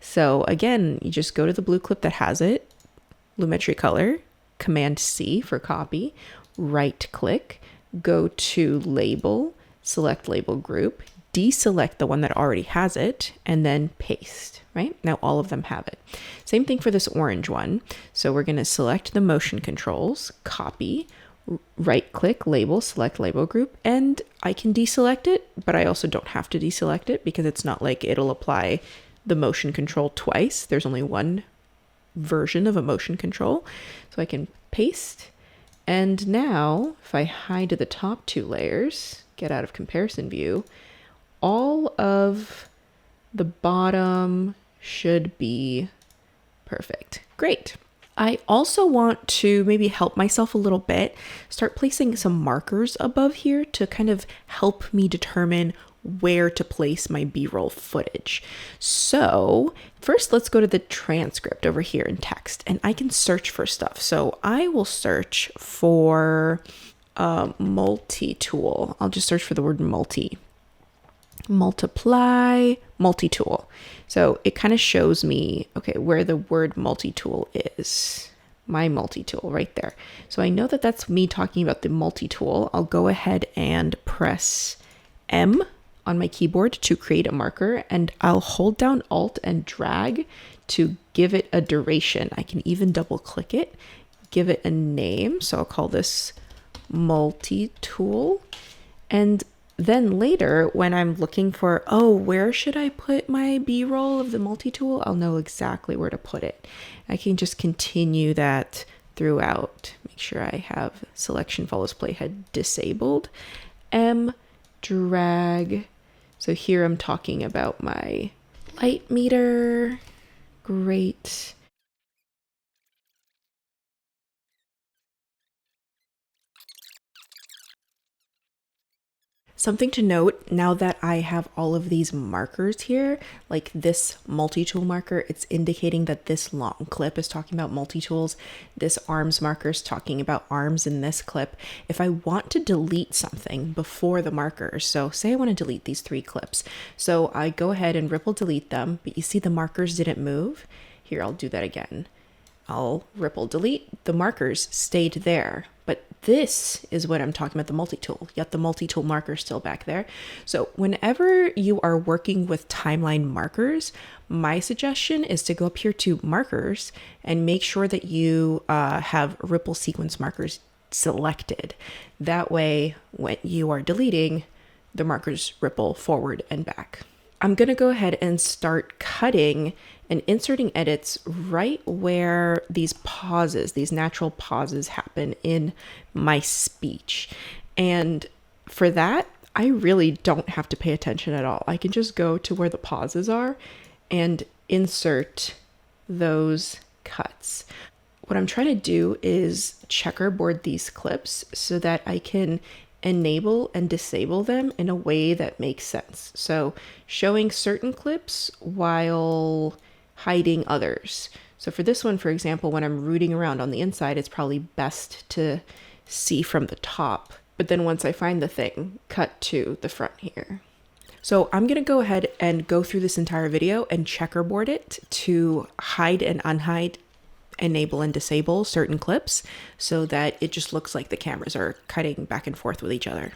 So again, you just go to the blue clip that has it, Lumetri color, Command C for copy, right click, go to label, select label group, deselect the one that already has it, and then paste, right? Now all of them have it. Same thing for this orange one. So we're going to select the motion controls, copy, right click, label, select label group, and I can deselect it, but I also don't have to deselect it because it's not like it'll apply the motion control twice. There's only one version of a motion control. So I can paste. And now if I hide the top two layers, get out of comparison view, all of the bottom should be perfect. Great. I also want to maybe help myself a little bit, start placing some markers above here to kind of help me determine where to place my B-roll footage. So first, let's go to the transcript over here in text, and I can search for stuff. So I will search for multi-tool. I'll just search for the word multiply, multi-tool. So it kind of shows me, okay, where the word multi-tool is. My multi-tool right there. So I know that that's me talking about the multi-tool. I'll go ahead and press M on my keyboard to create a marker, and I'll hold down Alt and drag to give it a duration. I can even double click it, give it a name. So I'll call this multi-tool. And then later when I'm looking for, oh, where should I put my B-roll of the multi-tool? I'll know exactly where to put it. I can just continue that throughout. Make sure I have selection follows playhead disabled. M, drag. So here I'm talking about my light meter. Great. Something to note, now that I have all of these markers here, like this multi-tool marker, it's indicating that this long clip is talking about multi-tools. This arms marker is talking about arms in this clip. If I want to delete something before the markers, so say I want to delete these 3 clips. So I go ahead and ripple delete them, but you see the markers didn't move. Here, I'll do that again. I'll ripple delete, the markers stayed there. But this is what I'm talking about, the multi-tool, yet the multi-tool marker is still back there. So whenever you are working with timeline markers, my suggestion is to go up here to markers and make sure that you have ripple sequence markers selected. That way, when you are deleting, the markers ripple forward and back. I'm going to go ahead and start cutting and inserting edits right where these pauses, these natural pauses happen in my speech. And for that, I really don't have to pay attention at all. I can just go to where the pauses are and insert those cuts. What I'm trying to do is checkerboard these clips so that I can enable and disable them in a way that makes sense. So showing certain clips while hiding others. So for this one, for example, when I'm rooting around on the inside, it's probably best to see from the top. But then once I find the thing, cut to the front here. So I'm going to go ahead and go through this entire video and checkerboard it to hide and unhide, enable and disable certain clips so that it just looks like the cameras are cutting back and forth with each other.